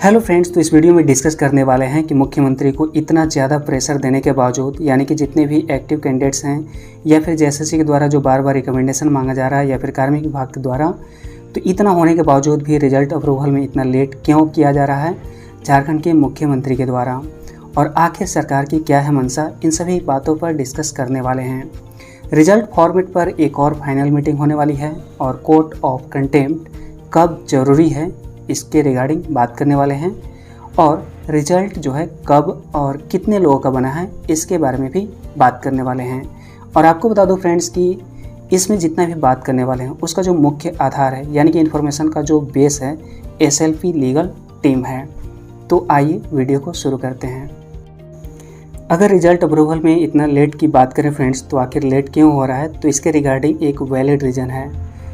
Hello friends, तो इस video में डिस्कस करने वाले हैं कि मुख्यमंत्री को इतना ज़्यादा प्रेशर देने के बावजूद, यानी कि जितने भी एक्टिव कैंडिडेट्स हैं या फिर जेएसएससी के द्वारा जो बार बार रिकमेंडेशन मांगा जा रहा है या फिर कार्मिक विभाग के द्वारा, तो इतना होने के बावजूद भी रिजल्ट अप्रूवल में इतना लेट क्यों किया जा रहा है झारखंड के मुख्यमंत्री के द्वारा, और आखिर सरकार की क्या है मंशा, इन सभी बातों पर डिस्कस करने वाले हैं। रिजल्ट फॉर्मेट पर एक और फाइनल मीटिंग होने वाली है और कोर्ट ऑफ कंटेम्प्ट कब जरूरी है इसके रिगार्डिंग बात करने वाले हैं, और रिजल्ट जो है कब और कितने लोगों का बना है इसके बारे में भी बात करने वाले हैं। और आपको बता दो फ्रेंड्स कि इसमें जितना भी बात करने वाले हैं उसका जो मुख्य आधार है, यानी कि इन्फॉर्मेशन का जो बेस है, एसएलपी लीगल टीम है। तो आइए वीडियो को शुरू करते हैं। अगर रिजल्ट अप्रूवल में इतना लेट की बात करें फ्रेंड्स, तो आखिर लेट क्यों हो रहा है, तो इसके रिगार्डिंग एक वैलिड रीज़न है।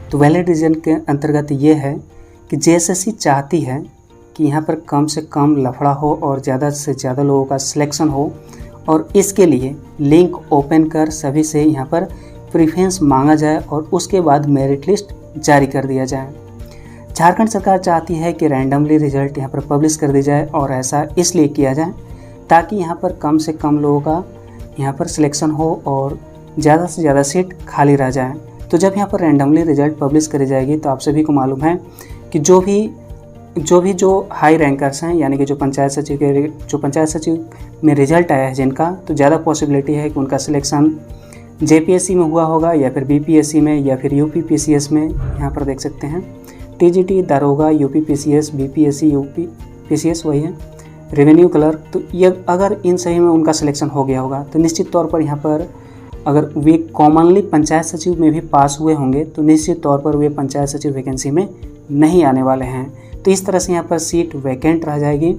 तो वैलिड रीज़न के अंतर्गत ये है कि जेएसएससी चाहती है कि यहाँ पर कम से कम लफड़ा हो और ज़्यादा से ज़्यादा लोगों का सिलेक्शन हो, और इसके लिए लिंक ओपन कर सभी से यहाँ पर प्रेफरेंस मांगा जाए और उसके बाद मेरिट लिस्ट जारी कर दिया जाए। झारखंड सरकार चाहती है कि रैंडमली रिजल्ट यहाँ पर पब्लिश कर दी जाए, और ऐसा इसलिए किया जाए ताकि यहाँ पर कम से कम लोगों का यहाँ पर सिलेक्शन हो और ज़्यादा से ज़्यादा सीट खाली रह जाए। तो जब यहाँ पर रैंडमली रिजल्ट पब्लिश करी जाएगी तो आप सभी को मालूम है कि जो हाई रैंकर्स हैं, यानी कि जो पंचायत सचिव में रिजल्ट आया है जिनका, तो ज़्यादा पॉसिबिलिटी है कि उनका सिलेक्शन जेपीएससी में हुआ होगा या फिर बीपीएससी में या फिर यूपीपीसीएस में। यहाँ पर देख सकते हैं टीजीटी, दारोगा, यूपीपीसीएस, बीपीएससी, यूपीपीसीएस वही है, रेवेन्यू क्लर्क। तो ये अगर इन सही में उनका सिलेक्शन हो गया होगा तो निश्चित तौर पर यहाँ पर अगर वे कॉमनली पंचायत सचिव में भी पास हुए होंगे तो निश्चित तौर पर वे पंचायत सचिव वैकेंसी में नहीं आने वाले हैं। तो इस तरह से यहाँ पर सीट वैकेंट रह जाएगी।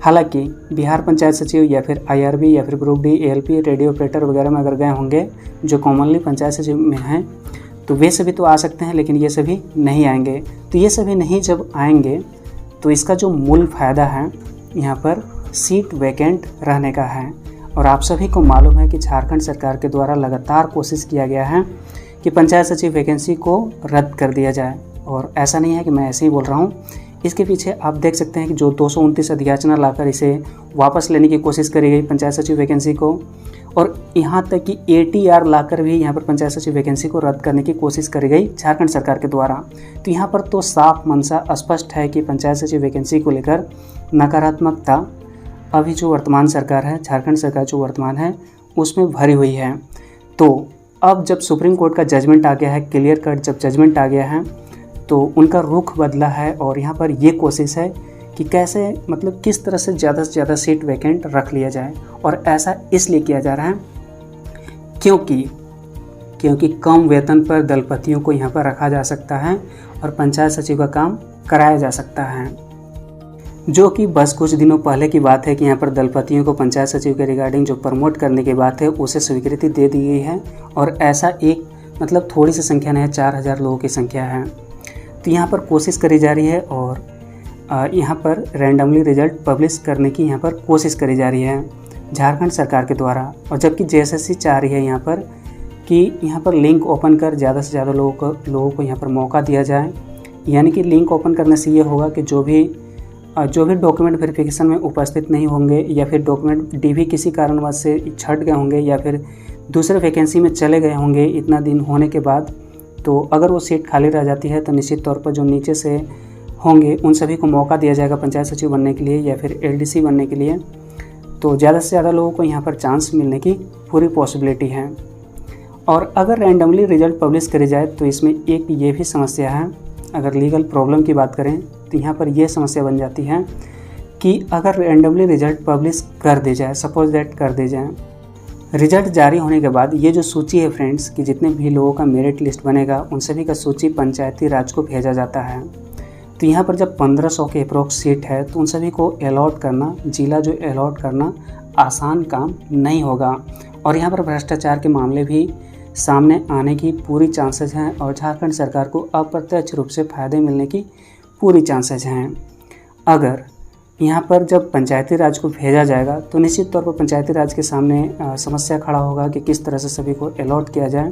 हालांकि बिहार पंचायत सचिव या फिर आईआरबी या फिर group D, ALP, radio operator वगैरह में अगर गए होंगे जो कॉमनली पंचायत सचिव में हैं, तो वे सभी तो आ सकते हैं, लेकिन ये सभी नहीं आएंगे। तो ये सभी नहीं जब आएंगे तो इसका जो मूल फ़ायदा है यहाँ पर सीट वैकेंट रहने का है। और आप सभी को मालूम है कि झारखंड सरकार के द्वारा लगातार कोशिश किया गया है कि पंचायत सचिव वैकेंसी को रद्द कर दिया जाए, और ऐसा नहीं है कि मैं ऐसे ही बोल रहा हूँ। इसके पीछे आप देख सकते हैं कि जो 229 अधियाचना लाकर इसे वापस लेने की कोशिश करी गई पंचायत सचिव वैकेंसी को, और यहाँ तक कि एटीआर लाकर भी यहाँ पर पंचायत सचिव वैकेंसी को रद्द करने की कोशिश करी गई झारखंड सरकार के द्वारा। तो यहाँ पर तो साफ मंशा स्पष्ट है कि पंचायत सचिव वैकेंसी को लेकर नकारात्मकता अभी जो वर्तमान सरकार है, झारखंड सरकार जो वर्तमान है, उसमें भरी हुई है। तो अब जब सुप्रीम कोर्ट का जजमेंट आ गया है, क्लियर कट जब जजमेंट आ गया है, तो उनका रुख बदला है, और यहाँ पर ये कोशिश है कि कैसे मतलब किस तरह से ज़्यादा सीट वैकेंट रख लिया जाए। और ऐसा इसलिए किया जा रहा है क्योंकि कम वेतन पर दलपतियों को यहाँ पर रखा जा सकता है और पंचायत सचिव का काम कराया जा सकता है। जो कि बस कुछ दिनों पहले की बात है कि यहाँ पर दलपतियों को पंचायत सचिव के रिगार्डिंग जो प्रमोट करने की बात है उसे स्वीकृति दे दी गई है, और ऐसा एक मतलब थोड़ी सी संख्या नहीं है, 4000 लोगों की संख्या है। तो यहाँ पर कोशिश करी जा रही है, और यहाँ पर रैंडमली रिजल्ट पब्लिश करने की यहाँ पर कोशिश करी जा रही है झारखंड सरकार के द्वारा। और जबकि जेएसएससी चाह रही है यहाँ पर कि यहाँ पर लिंक ओपन कर ज़्यादा से ज़्यादा लोगों को यहाँ पर मौका दिया जाए। यानी कि लिंक ओपन करने से ये होगा कि जो भी डॉक्यूमेंट वेरिफिकेशन में उपस्थित नहीं होंगे, या फिर डॉक्यूमेंट डीवी किसी कारणवश से छट गए होंगे, या फिर दूसरे वैकेंसी में चले गए होंगे इतना दिन होने के बाद, तो अगर वो सीट खाली रह जाती है तो निश्चित तौर पर जो नीचे से होंगे उन सभी को मौका दिया जाएगा पंचायत सचिव बनने के लिए या फिर एलडीसी बनने के लिए। तो ज़्यादा से ज़्यादा लोगों को यहाँ पर चांस मिलने की पूरी पॉसिबिलिटी है। और अगर रैंडमली रिजल्ट पब्लिश करी जाए तो इसमें एक ये भी समस्या है, अगर लीगल प्रॉब्लम की बात करें तो यहाँ पर यह समस्या बन जाती है कि अगर रैंडमली रिजल्ट पब्लिश कर दी जाए, सपोज दैट कर दी जाए, रिजल्ट जारी होने के बाद ये जो सूची है फ्रेंड्स कि जितने भी लोगों का मेरिट लिस्ट बनेगा उन सभी का सूची पंचायती राज को भेजा जाता है। तो यहाँ पर जब 1500 के अप्रोक्स सीट है तो उन सभी को अलॉट करना, जिला जो अलॉट करना आसान काम नहीं होगा, और यहाँ पर भ्रष्टाचार के मामले भी सामने आने की पूरी चांसेस हैं, और झारखंड सरकार को अप्रत्यक्ष रूप से फ़ायदे मिलने की पूरी चांसेस हैं। अगर यहाँ पर जब पंचायती राज को भेजा जाएगा तो निश्चित तौर पर पंचायती राज के सामने समस्या खड़ा होगा कि किस तरह से सभी को अलॉट किया जाए।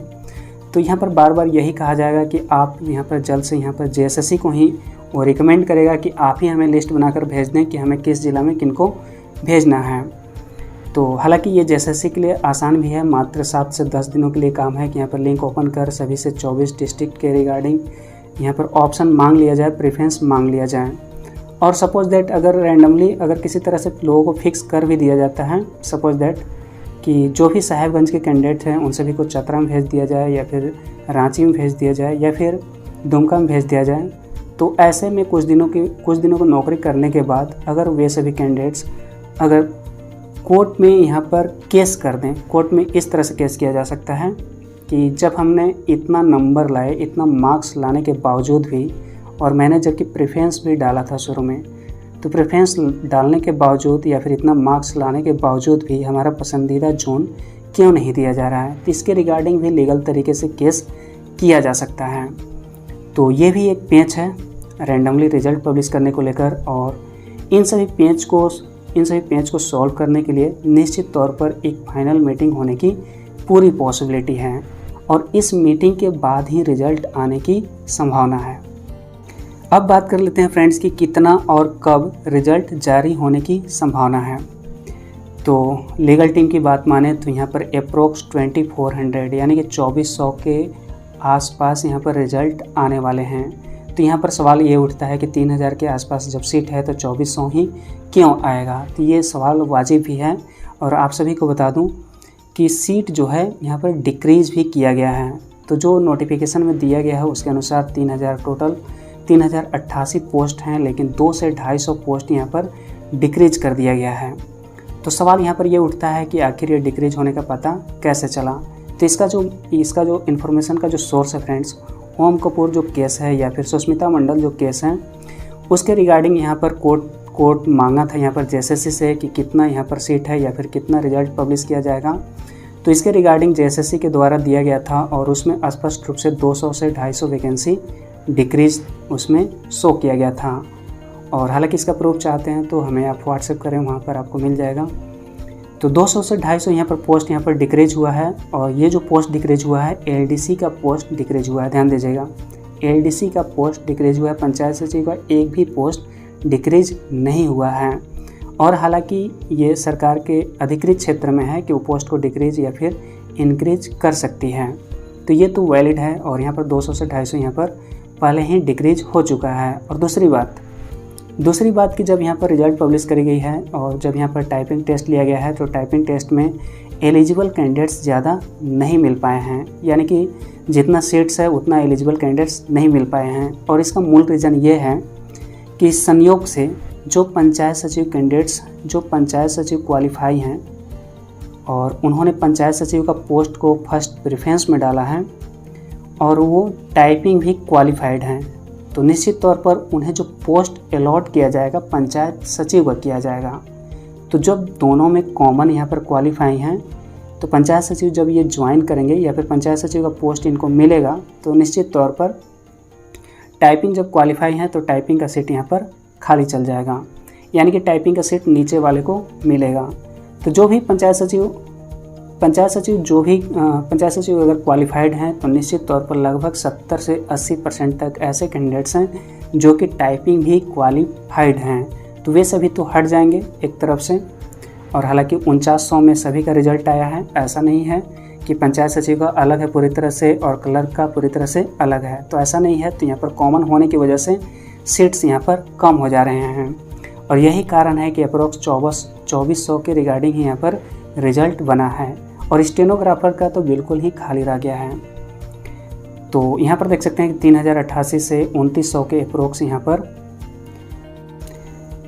तो यहाँ पर बार बार यही कहा जाएगा कि आप यहाँ पर जल्द से यहाँ पर जेएसएससी को ही वो रिकमेंड करेगा कि आप ही हमें लिस्ट बनाकर भेज दें कि हमें किस ज़िला में किनको भेजना है। तो हालांकि ये जेएसएससी के लिए आसान भी है, मात्र 7 से 10 दिनों के लिए काम है कि यहाँ पर लिंक ओपन कर सभी से 24 डिस्ट्रिक्ट के रिगार्डिंग यहाँ पर ऑप्शन मांग लिया जाए, प्रेफरेंस मांग लिया जाए। और सपोज दैट अगर रैंडमली अगर किसी तरह से लोगों को फिक्स कर भी दिया जाता है, सपोज दैट कि जो भी साहेबगंज के कैंडिडेट हैं उन सभी को चतरा में भेज दिया जाए या फिर रांची में भेज दिया जाए या फिर दुमका में भेज दिया जाए, तो ऐसे में कुछ दिनों को नौकरी करने के बाद अगर वे सभी कैंडिडेट्स अगर कोर्ट में यहाँ पर केस कर दें, कोर्ट में इस तरह से केस किया जा सकता है कि जब हमने इतना नंबर लाए, इतना मार्क्स लाने के बावजूद भी, और मैंने जबकि प्रेफरेंस भी डाला था शुरू में, तो प्रेफरेंस डालने के बावजूद या फिर इतना मार्क्स लाने के बावजूद भी हमारा पसंदीदा जोन क्यों नहीं दिया जा रहा है, तो इसके रिगार्डिंग भी लीगल तरीके से केस किया जा सकता है। तो ये भी एक पेच है रैंडमली रिजल्ट पब्लिश करने को लेकर, और इन सभी पेच को सॉल्व करने के लिए निश्चित तौर पर एक फाइनल मीटिंग होने की पूरी पॉसिबिलिटी है और इस मीटिंग के बाद ही रिजल्ट आने की संभावना है। अब बात कर लेते हैं फ्रेंड्स कि कितना और कब रिजल्ट जारी होने की संभावना है। तो लीगल टीम की बात माने तो यहाँ पर अप्रोक्स 2400 यानी कि 2400 के आसपास यहाँ पर रिजल्ट आने वाले हैं। तो यहाँ पर सवाल ये उठता है कि 3000 के आसपास जब सीट है तो 2400 ही क्यों आएगा, तो ये सवाल वाजिब भी है। और आप सभी को बता दूँ कि सीट जो है यहाँ पर डिक्रीज़ भी किया गया है। तो जो नोटिफिकेशन में दिया गया है उसके अनुसार 3000 टोटल 3088 पोस्ट हैं, लेकिन 200 से 250 पोस्ट यहाँ पर डिक्रीज कर दिया गया है। तो सवाल यहाँ पर ये उठता है कि आखिर ये डिक्रीज होने का पता कैसे चला। तो इसका जो इन्फॉर्मेशन का जो सोर्स है फ्रेंड्स, ओम कपूर जो केस है या फिर सुष्मिता मंडल जो केस है, उसके रिगार्डिंग यहाँ पर कोर्ट मांगा था यहाँ पर जेएसएससी से कि कितना यहाँ पर सीट है या फिर कितना रिजल्ट पब्लिश किया जाएगा। तो इसके रिगार्डिंग जेएसएससी के द्वारा दिया गया था और उसमें स्पष्ट रूप से 200 से 250 वैकेंसी डिक्रीज उसमें शो किया गया था। और हालांकि इसका प्रूफ चाहते हैं तो हमें आप व्हाट्सएप करें, वहाँ पर आपको मिल जाएगा। तो 200 से 250 यहाँ पर पोस्ट यहाँ पर डिक्रीज हुआ है। और ये जो पोस्ट डिक्रीज हुआ है एलडीसी का पोस्ट डिक्रीज हुआ है, ध्यान दीजिएगा, एलडीसी का पोस्ट डिक्रीज हुआ है। पंचायत सचिव का एक भी पोस्ट डिक्रीज नहीं हुआ है। और हालांकि ये सरकार के अधिकृत क्षेत्र में है कि वो पोस्ट को डिक्रीज या फिर इंक्रीज कर सकती है, तो ये तो वैलिड है। और यहाँ पर 200 से 250 यहाँ पर पहले ही डिक्रीज हो चुका है। और दूसरी बात कि जब यहाँ पर रिजल्ट पब्लिश करी गई है और जब यहाँ पर टाइपिंग टेस्ट लिया गया है तो टाइपिंग टेस्ट में एलिजिबल कैंडिडेट्स ज़्यादा नहीं मिल पाए हैं, यानी कि जितना सीट्स है उतना एलिजिबल कैंडिडेट्स नहीं मिल पाए हैं। और इसका मूल रीज़न ये है कि संयोग से जो पंचायत सचिव कैंडिडेट्स जो पंचायत सचिव क्वालिफाई हैं और उन्होंने पंचायत सचिव का पोस्ट को फर्स्ट प्रेफरेंस में डाला है और वो टाइपिंग भी क्वालिफाइड हैं, तो निश्चित तौर पर उन्हें जो पोस्ट अलॉट किया जाएगा पंचायत सचिव का किया जाएगा। तो जब दोनों में कॉमन यहाँ पर क्वालिफाई हैं तो पंचायत सचिव जब ये ज्वाइन करेंगे या फिर पंचायत सचिव का पोस्ट इनको मिलेगा तो निश्चित तौर पर टाइपिंग जब क्वालिफाई है तो टाइपिंग का सीट यहाँ पर खाली चल जाएगा, यानी कि टाइपिंग का सीट नीचे वाले को मिलेगा। तो जो भी पंचायत सचिव अगर क्वालिफाइड हैं तो निश्चित तौर पर लगभग 70 से 80% तक ऐसे कैंडिडेट्स हैं जो कि टाइपिंग भी क्वालिफाइड हैं, तो वे सभी तो हट जाएंगे एक तरफ से। और हालांकि 4900 में सभी का रिजल्ट आया है, ऐसा नहीं है कि पंचायत सचिव का अलग है पूरी तरह से और क्लर्क का पूरी तरह से अलग है, तो ऐसा नहीं है। तो यहाँ पर कॉमन होने की वजह से सीट्स यहाँ पर कम हो जा रहे हैं और यही कारण है कि अप्रोक्स 2400 के रिगार्डिंग ही यहाँ पर रिजल्ट बना है और स्टेनोग्राफर का तो बिल्कुल ही खाली रह गया है। तो यहाँ पर देख सकते हैं कि 3088 से 2900 के अप्रोक्स यहाँ पर,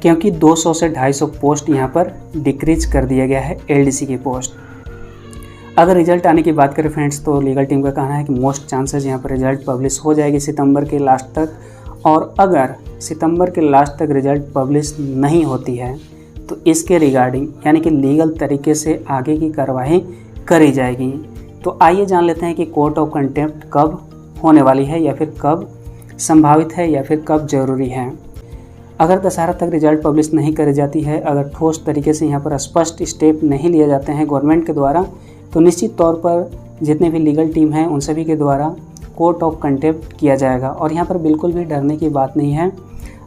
क्योंकि 200 से 250 पोस्ट यहाँ पर डिक्रीज कर दिया गया है एलडीसी की पोस्ट। अगर रिजल्ट आने की बात करें फ्रेंड्स तो लीगल टीम का कहना है कि मोस्ट चांसेस यहाँ पर रिजल्ट पब्लिश हो जाएगी सितंबर के लास्ट तक। और अगर सितंबर के लास्ट तक रिजल्ट पब्लिश नहीं होती है तो इसके रिगार्डिंग यानी कि लीगल तरीके से आगे की कार्रवाई करी जाएगी। तो आइए जान लेते हैं कि कोर्ट ऑफ कंटेम्प्ट कब होने वाली है या फिर कब संभावित है या फिर कब ज़रूरी है। अगर दशहरा तक रिजल्ट पब्लिश नहीं करी जाती है, अगर ठोस तरीके से यहाँ पर स्पष्ट स्टेप नहीं लिए जाते हैं गवर्नमेंट के द्वारा, तो निश्चित तौर पर जितने भी लीगल टीम हैं उन सभी के द्वारा कोर्ट ऑफ कंटेम्प्ट किया जाएगा। और यहाँ पर बिल्कुल भी डरने की बात नहीं है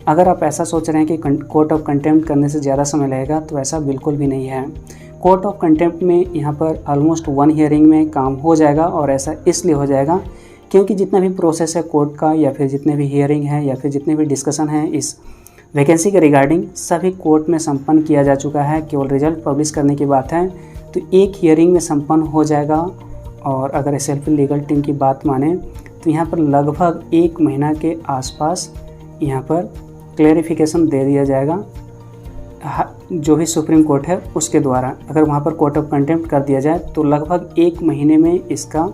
अगर आप ऐसा सोच रहे हैं कि कोर्ट ऑफ कंटेम्प्ट करने से ज़्यादा समय लगेगा, तो ऐसा बिल्कुल भी नहीं है। कोर्ट ऑफ कंटेम्प्ट में यहाँ पर ऑलमोस्ट 1 हियरिंग में काम हो जाएगा, और ऐसा इसलिए हो जाएगा क्योंकि जितना भी प्रोसेस है कोर्ट का, या फिर जितने भी हियरिंग है, या फिर जितने भी डिस्कशन हैं इस वैकेंसी के रिगार्डिंग, सभी कोर्ट में संपन्न किया जा चुका है। केवल रिजल्ट पब्लिश करने की बात है, तो एक हियरिंग में संपन्न हो जाएगा। और अगर SLP लीगल टीम की बात माने तो यहाँ पर लगभग 1 महीना के आसपास यहाँ पर क्लेरिफिकेशन दे दिया जाएगा जो भी सुप्रीम कोर्ट है उसके द्वारा। अगर वहाँ पर कोर्ट ऑफ कंटेम्प्ट कर दिया जाए तो लगभग 1 महीने में इसका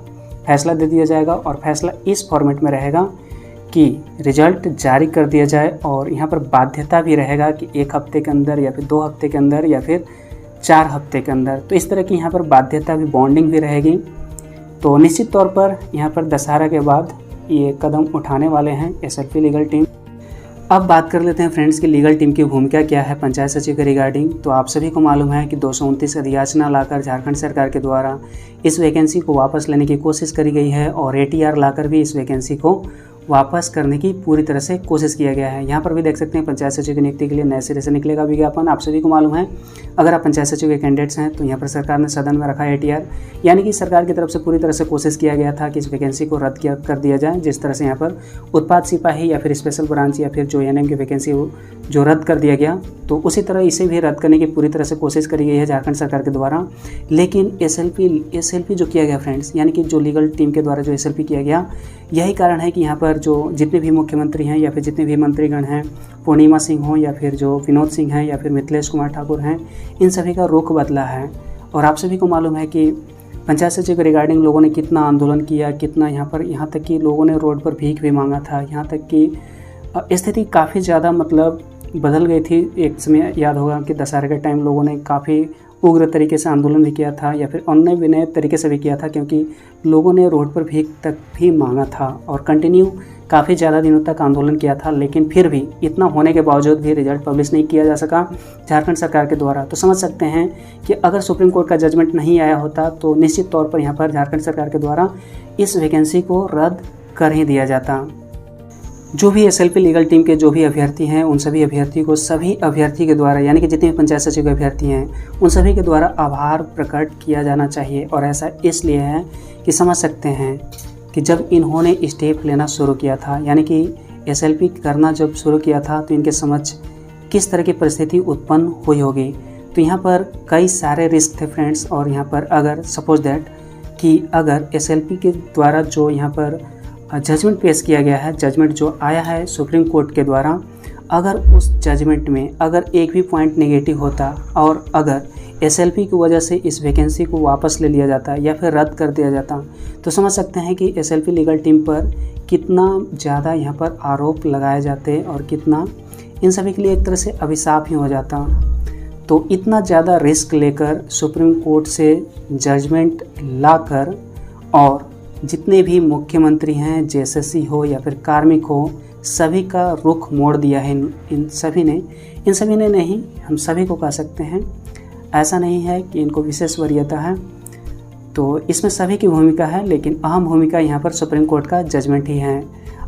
फैसला दे दिया जाएगा, और फैसला इस फॉर्मेट में रहेगा कि रिजल्ट जारी कर दिया जाए, और यहाँ पर बाध्यता भी रहेगा कि 1 हफ्ते के अंदर, या फिर 2 हफ्ते के अंदर, या फिर 4 हफ्ते के अंदर। तो इस तरह की यहाँ पर बाध्यता भी, बॉन्डिंग भी रहेगी। तो निश्चित तौर पर यहाँ पर दशहरा के बाद ये कदम उठाने वाले हैं SLP लीगल टीम। अब बात कर लेते हैं फ्रेंड्स कि लीगल टीम की भूमिका क्या है पंचायत सचिव के रिगार्डिंग। तो आप सभी को मालूम है कि 229 अधियाचना लाकर झारखंड सरकार के द्वारा इस वैकेंसी को वापस लेने की कोशिश करी गई है, और ATR लाकर भी इस वैकेंसी को वापस करने की पूरी तरह से कोशिश किया गया है। यहाँ पर भी देख सकते हैं पंचायत सचिव की नियुक्ति के लिए नए सिरे से निकलेगा विज्ञापन। आप सभी को मालूम है, अगर आप पंचायत सचिव के कैंडिडेट्स हैं तो यहाँ पर सरकार ने सदन में रखा ATR, यानी कि सरकार की तरफ से पूरी तरह से कोशिश किया गया था कि इस वैकेंसी को रद्द कर दिया जाए। जिस तरह से यहाँ पर उत्पाद सिपाही या फिर स्पेशल ब्रांच या फिर जो ANM की वैकेंसी जो रद्द कर दिया गया, तो उसी तरह इसे भी रद्द करने की पूरी तरह से कोशिश करी गई है झारखंड सरकार के द्वारा। लेकिन SLP जो किया गया फ्रेंड्स, यानी कि जो लीगल टीम के द्वारा जो SLP किया गया, यही कारण है कि यहाँ पर जो जितने भी मुख्यमंत्री हैं या फिर जितने भी मंत्रीगण हैं, पूर्णिमा सिंह हो या फिर जो विनोद सिंह हैं या फिर मिथिलेश कुमार ठाकुर हैं, इन सभी का रुख बदला है। और आप सभी को मालूम है कि पंचायत सचिव के रिगार्डिंग लोगों ने कितना आंदोलन किया, कितना यहाँ तक कि लोगों ने रोड पर भीख भी मांगा था। यहाँ तक कि स्थिति काफ़ी ज़्यादा मतलब बदल गई थी। एक समय याद होगा कि दशहरे के टाइम लोगों ने काफ़ी उग्र तरीके से आंदोलन भी किया था, या फिर अन्य विनय तरीके से भी किया था, क्योंकि लोगों ने रोड पर भीख तक भी मांगा था और कंटिन्यू काफ़ी ज़्यादा दिनों तक आंदोलन किया था। लेकिन फिर भी इतना होने के बावजूद भी रिजल्ट पब्लिश नहीं किया जा सका झारखंड सरकार के द्वारा। तो समझ सकते हैं कि अगर सुप्रीम कोर्ट का जजमेंट नहीं आया होता तो निश्चित तौर पर यहाँ पर झारखंड सरकार के द्वारा इस वैकेंसी को रद्द कर ही दिया जाता। जो भी SLP लीगल टीम के जो भी अभ्यर्थी हैं, उन सभी अभ्यर्थी को सभी अभ्यर्थी के द्वारा, यानी कि जितने भी पंचायत सचिव के अभ्यर्थी हैं, उन सभी के द्वारा आभार प्रकट किया जाना चाहिए। और ऐसा इसलिए है कि समझ सकते हैं कि जब इन्होंने स्टेप लेना शुरू किया था, यानी कि SLP करना जब शुरू किया था, तो इनके समझ किस तरह की परिस्थिति उत्पन्न हुई होगी। तो यहाँ पर कई सारे रिस्क थे फ्रेंड्स। और यहाँ पर अगर सपोज दैट कि अगर SLP के द्वारा जो यहाँ पर जजमेंट पेश किया गया है, जजमेंट जो आया है सुप्रीम कोर्ट के द्वारा, अगर उस जजमेंट में अगर एक भी पॉइंट नेगेटिव होता और अगर SLP की वजह से इस वैकेंसी को वापस ले लिया जाता या फिर रद्द कर दिया जाता, तो समझ सकते हैं कि SLP लीगल टीम पर कितना ज़्यादा यहाँ पर आरोप लगाए जाते और कितना इन सभी के लिए एक तरह से अभिशाप ही हो जाता। तो इतना ज़्यादा रिस्क लेकर सुप्रीम कोर्ट से जजमेंट लाकर, और जितने भी मुख्यमंत्री हैं, JSSC हो या फिर कार्मिक हो, सभी का रुख मोड़ दिया है इन सभी ने नहीं, हम सभी को कह सकते हैं। ऐसा नहीं है कि इनको विशेष वरीयता है, तो इसमें सभी की भूमिका है, लेकिन अहम भूमिका यहाँ पर सुप्रीम कोर्ट का जजमेंट ही है।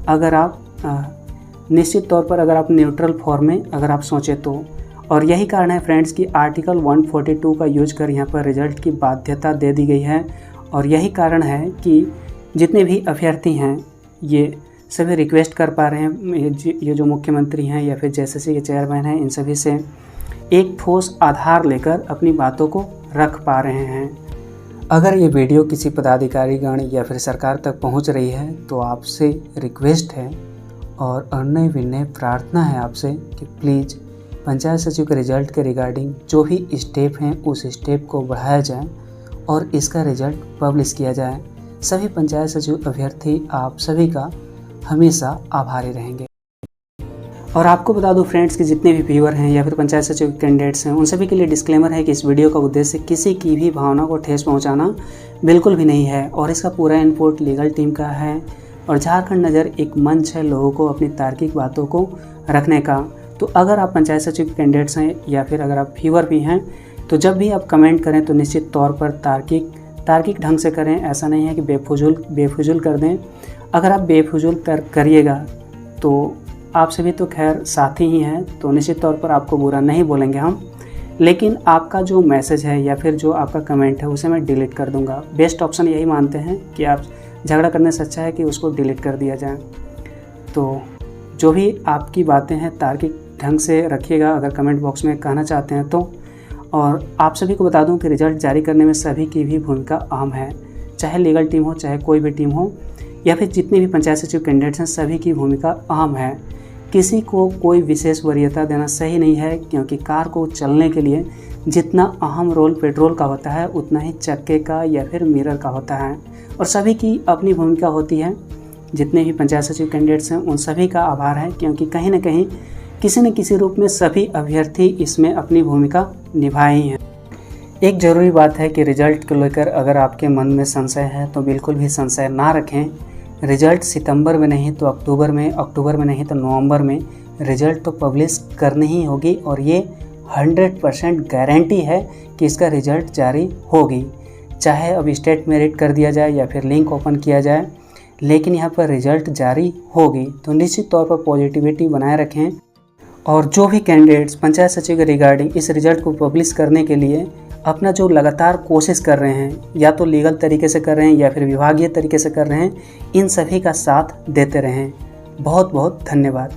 अगर आप निश्चित तौर पर अगर आप न्यूट्रल फॉर्म में अगर आप सोचें तो, और यही कारण है फ्रेंड्स कि आर्टिकल 142 का यूज कर यहाँ पर रिजल्ट की बाध्यता दे दी गई है। और यही कारण है कि जितने भी अभ्यर्थी हैं ये सभी रिक्वेस्ट कर पा रहे हैं, ये जो मुख्यमंत्री हैं या फिर JSSC के चेयरमैन हैं, इन सभी से एक ठोस आधार लेकर अपनी बातों को रख पा रहे हैं। अगर ये वीडियो किसी पदाधिकारीगण या फिर सरकार तक पहुंच रही है तो आपसे रिक्वेस्ट है और अनय विनय प्रार्थना है आपसे कि प्लीज़ पंचायत सचिव के रिजल्ट के रिगार्डिंग जो भी स्टेप हैं उस स्टेप को बढ़ाया जाए और इसका रिजल्ट पब्लिश किया जाए। सभी पंचायत सचिव अभ्यर्थी आप सभी का हमेशा आभारी रहेंगे। और आपको बता दूं फ्रेंड्स कि जितने भी व्यूअर हैं या फिर पंचायत सचिव कैंडिडेट्स हैं, उन सभी के लिए डिस्क्लेमर है कि इस वीडियो का उद्देश्य किसी की भी भावना को ठेस पहुंचाना बिल्कुल भी नहीं है और इसका पूरा इनपुट लीगल टीम का है। और झारखंड नज़र एक मंच है लोगों को अपनी तार्किक बातों को रखने का। तो अगर आप पंचायत सचिव कैंडिडेट्स हैं या फिर अगर आप व्यूअर भी हैं, तो जब भी आप कमेंट करें तो निश्चित तौर पर तार्किक ढंग से करें। ऐसा नहीं है कि बेफुजूल कर दें। अगर आप बेफुजूल करिएगा तो आप सभी तो खैर साथी ही हैं, तो निश्चित तौर पर आपको बुरा नहीं बोलेंगे हम, लेकिन आपका जो मैसेज है या फिर जो आपका कमेंट है उसे मैं डिलीट कर दूंगा। बेस्ट ऑप्शन यही मानते हैं कि आप झगड़ा करने से अच्छा है कि उसको डिलीट कर दिया जाए। तो जो भी आपकी बातें हैं तार्किक ढंग से रखिएगा अगर कमेंट बॉक्स में कहना चाहते हैं तो। और आप सभी को बता दूं कि रिजल्ट जारी करने में सभी की भी भूमिका अहम है, चाहे लीगल टीम हो, चाहे कोई भी टीम हो, या फिर जितने भी पंचायत सचिव कैंडिडेट्स हैं, सभी की भूमिका अहम है। किसी को कोई विशेष वरीयता देना सही नहीं है, क्योंकि कार को चलने के लिए जितना अहम रोल पेट्रोल का होता है उतना ही चक्के का या फिर मिरर का होता है, और सभी की अपनी भूमिका होती है। जितने भी पंचायत सचिव कैंडिडेट्स हैं उन सभी का आभार है, क्योंकि कहीं ना कहीं किसी न किसी रूप में सभी अभ्यर्थी इसमें अपनी भूमिका निभाए हैं। एक ज़रूरी बात है कि रिजल्ट को लेकर अगर आपके मन में संशय है तो बिल्कुल भी संशय ना रखें। रिजल्ट सितंबर में नहीं तो अक्टूबर में, अक्टूबर में नहीं तो नवंबर में रिजल्ट तो पब्लिश करनी ही होगी, और ये 100% गारंटी है कि इसका रिजल्ट जारी होगी। चाहे अब स्टेट मेरिट कर दिया जाए या फिर लिंक ओपन किया जाए, लेकिन यहाँ पर रिजल्ट जारी होगी। तो निश्चित तौर पर पॉजिटिविटी बनाए रखें, और जो भी कैंडिडेट्स पंचायत सचिव के रिगार्डिंग इस रिजल्ट को पब्लिश करने के लिए अपना जो लगातार कोशिश कर रहे हैं, या तो लीगल तरीके से कर रहे हैं या फिर विभागीय तरीके से कर रहे हैं, इन सभी का साथ देते रहें। बहुत बहुत धन्यवाद।